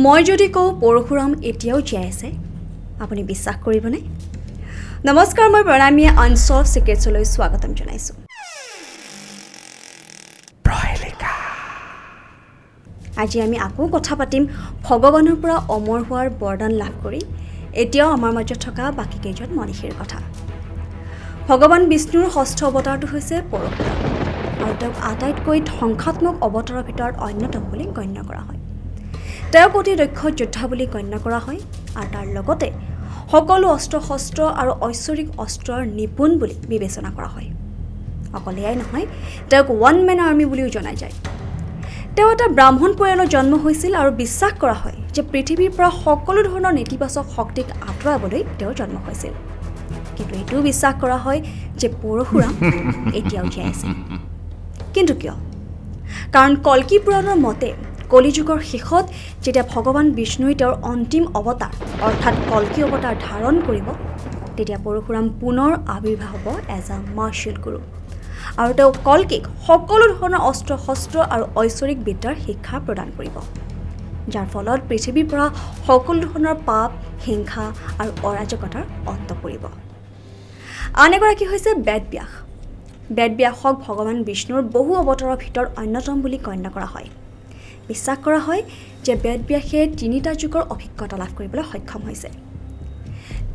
মই যদি কওঁ পৰশুৰাম এতিয়াও জীয়াই আছে আপুনি বিশ্বাস কৰিবনে? নমস্কাৰ, মই প্ৰণামীয়ে আনছল্ভ চিক্ৰেটছলৈ স্বাগতম জনাইছোঁ। প্ৰহেলিকা। আজি আমি আকৌ কথা পাতিম ভগৱানৰ পৰা অমৰ হোৱাৰ বৰদান লাভ কৰি এতিয়াও আমাৰ মাজত থকা বাকী কেইজন মনীষীৰ কথা। ভগৱান বিষ্ণুৰ ষষ্ঠ অৱতাৰটো হৈছে পৰশুৰাম আৰু তেওঁক আটাইতকৈ ধ্বংসাত্মক অৱতাৰৰ ভিতৰত অন্যতম বুলি গণ্য কৰা হয়। তেওঁক অতি দক্ষ যোদ্ধা বুলি গণ্য কৰা হয় আৰু তাৰ লগতে সকলো অস্ত্ৰ শস্ত্ৰ আৰু ঐশ্বৰিক অস্ত্ৰৰ নিপুণ বুলি বিবেচনা কৰা হয়। অকল এয়াই নহয়, তেওঁক ওৱান মেন আৰ্মি বুলিও জনা যায়। তেওঁ এটা ব্ৰাহ্মণ পৰিয়ালৰ জন্ম হৈছিল আৰু বিশ্বাস কৰা হয় যে পৃথিৱীৰ পৰা সকলো ধৰণৰ নেতিবাচক শক্তিক আঁতৰাবলৈ তেওঁৰ জন্ম হৈছিল। কিন্তু এইটোও বিশ্বাস কৰা হয় যে পৰশুৰাম এতিয়াও জীয়াই আছে। কিন্তু কিয়? কাৰণ কল্কি পুৰাণৰ মতে কলিযুগৰ শেষত যেতিয়া ভগৱান বিষ্ণুই তেওঁৰ অন্তিম অৱতাৰ অৰ্থাৎ কল্কি অৱতাৰ ধাৰণ কৰিব, তেতিয়া পৰশুৰাম পুনৰ আৱিৰ্ভাৱ হ'ব এজ আ মাৰ্চিয়েল গুৰু আৰু তেওঁ কল্কিক সকলো ধৰণৰ অস্ত্ৰ শস্ত্ৰ আৰু ঐশ্বৰিক বিদ্যাৰ শিক্ষা প্ৰদান কৰিব, যাৰ ফলত পৃথিৱীৰ পৰা সকলো ধৰণৰ পাপ, হিংসা আৰু অৰাজকতাৰ অন্ত পৰিব। আন এগৰাকী হৈছে বেদব্যাস। বেদব্যাসক ভগৱান বিষ্ণুৰ বহু অৱতাৰৰ ভিতৰত অন্যতম বুলি গণ্য কৰা হয়। বিশ্বাস কৰা হয় যে বেদব্যাসে 3টা যুগৰ অভিজ্ঞতা লাভ কৰিবলৈ সক্ষম হৈছে।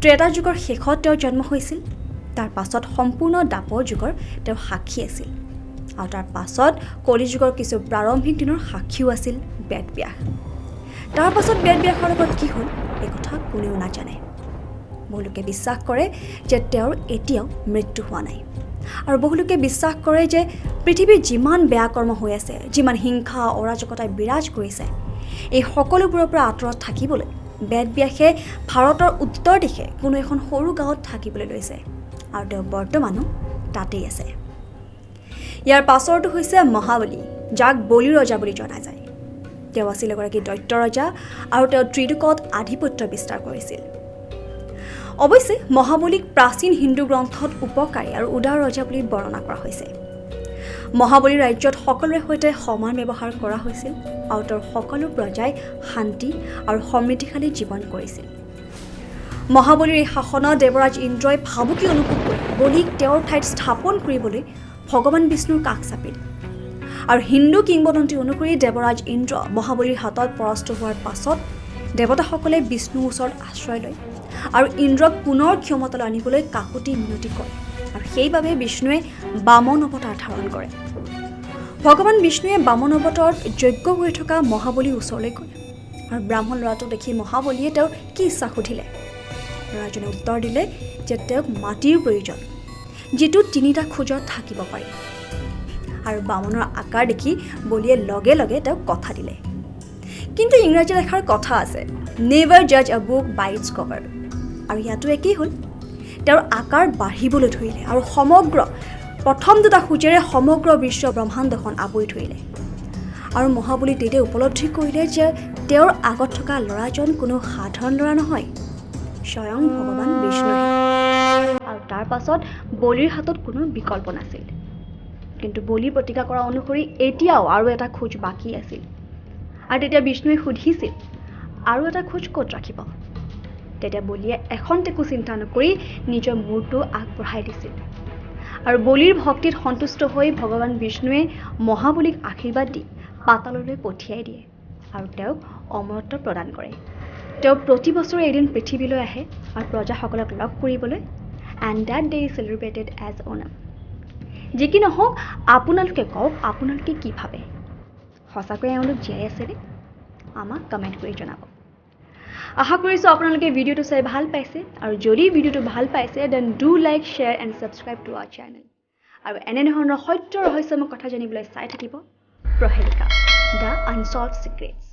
ত্ৰেতা যুগৰ শেষত তেওঁৰ জন্ম হৈছিল, তাৰ পাছত সম্পূৰ্ণ দ্বাপৰ যুগৰ তেওঁ সাক্ষী আছিল আৰু তাৰ পাছত কলিযুগৰ কিছু প্ৰাৰম্ভিক দিনৰ সাক্ষীও আছিল বেদব্যাস। তাৰ পাছত বেদব্যাসৰ লগত কি হ'ল এই কথা কোনেও নাজানে। বহুলোকে বিশ্বাস কৰে যে তেওঁৰ এতিয়াও মৃত্যু হোৱা নাই আৰু বহুলোকে বিশ্বাস কৰে যে পৃথিৱীত যিমান বেয়া কৰ্ম হৈ আছে, যিমান হিংসা অৰাজকতাই বিৰাজ কৰিছে, এই সকলোবোৰৰ পৰা আঁতৰত থাকিবলৈ বেদব্যাসে ভাৰতৰ উত্তৰ দিশে কোনো এখন সৰু গাঁৱত থাকিবলৈ লৈছে আৰু তেওঁ বৰ্তমানো তাতেই আছে। ইয়াৰ পাছৰটো হৈছে মহাবলী, যাক বলি ৰজা বুলি জনা যায়। তেওঁ আছিল এগৰাকী দৈত্য ৰজা আৰু তেওঁ ত্ৰিলোকত আধিপত্য বিস্তাৰ কৰিছিল। অৱশ্যে মহাবলীক প্ৰাচীন হিন্দু গ্ৰন্থত উপকাৰী আৰু উদাৰ ৰজা বুলি বৰ্ণনা কৰা হৈছে। মহাবলীৰ ৰাজ্যত সকলোৰে সৈতে সমান ব্যৱহাৰ কৰা হৈছিল আৰু তেওঁৰ সকলো প্ৰজাই শান্তি আৰু সমৃদ্ধিশালী জীৱন কৰিছিল। মহাবলীৰ এই শাসনত দেৱৰাজ ইন্দ্ৰই ভাবুকি অনুভৱ কৰি বলিক তেওঁৰ ঠাইত স্থাপন কৰিবলৈ ভগৱান বিষ্ণুৰ কাষ চাপিল আৰু হিন্দু কিংবদন্তি অনুসৰি দেৱৰাজ ইন্দ্ৰ মহাবলীৰ হাতত পৰাস্ত হোৱাৰ পাছত দেৱতাসকলে বিষ্ণুৰ ওচৰত আশ্ৰয় লয় আৰু ইন্দ্ৰক পুনৰ ক্ষমতালৈ আনিবলৈ কাকুতি মিনতি কৰে আৰু সেইবাবে বিষ্ণুৱে বামন অৱতাৰ ধাৰণ কৰে। ভগৱান বিষ্ণুৱে বামন অৱতাৰত যজ্ঞ কৰি থকা মহাবলীৰ ওচৰলৈ গ'ল আৰু ব্ৰাহ্মণ ল'ৰাটোক দেখি মহাবলীয়ে তেওঁৰ কি ইচ্ছা সুধিলে। ল'ৰাজনে উত্তৰ দিলে যে তেওঁক মাটিৰ প্ৰয়োজন, যিটো 3টা খোজত থাকিব পাৰি। আৰু বামনৰ আকাৰ দেখি বলিয়ে লগে লগে তেওঁক কথা দিলে। কিন্তু ইংৰাজী লেখাৰ কথা আছে, নেভাৰ জাজ আ বুক বাই ইটছ কভাৰ, আৰু ইয়াতো একেই হ'ল। তেওঁৰ আকাৰ বাঢ়িবলৈ ধৰিলে আৰু প্ৰথম 2টা খোজেৰে সমগ্ৰ বিশ্ব ব্ৰহ্মাণ্ডখন আৱৰি ধৰিলে। আৰু মহাবলী তেতিয়া উপলব্ধি কৰিলে যে তেওঁৰ আগত থকা ল'ৰাজন কোনো সাধাৰণ ল'ৰা নহয়, স্বয়ং ভগৱান বিষ্ণুহে। আৰু তাৰ পাছত বলিৰ হাতত কোনো বিকল্প নাছিল। কিন্তু বলিৰ প্ৰতিজ্ঞা কৰা অনুসৰি এতিয়াও আৰু এটা খোজ বাকী আছিল। আৰু তেতিয়া বিষ্ণুৱে সুধিছিল, আৰু এটা খোজ ক'ত ৰাখিব? তেতিয়া বলিয়ে এখন টেকো চিন্তা নকৰি নিজৰ মূৰটো আগবঢ়াই দিছিল। আৰু বলিৰ ভক্তিত সন্তুষ্ট হৈ ভগৱান বিষ্ণুৱে মহাবলীক আশীৰ্বাদ দি পাতাললৈ পঠিয়াই দিয়ে আৰু তেওঁক অমৰত্ব প্ৰদান কৰে। তেওঁ প্ৰতি বছৰে এদিন পৃথিৱীলৈ আহে আৰু প্ৰজাসকলক লগ কৰিবলৈ, and that day is celebrated as Onam. যি কি নহওক, আপোনালোকে কওক, আপোনালোকে কি ভাবে? সঁচাকৈ এওঁলোক জীয়াই আছেনে? আমাক কমেণ্ট কৰি জনাব। আশা কৰিছোঁ আপোনালোকে ভিডিঅ'টো চাই ভাল পাইছে, আৰু যদি ভিডিঅ'টো ভাল পাইছে then do like, share and subscribe to our channel. আৰু এনেধৰণৰ সত্য ৰহস্যময় কথা জানিবলৈ চাই থাকিব প্ৰহেলিকা, দ্য আনছল্ভড চিক্ৰেটছ।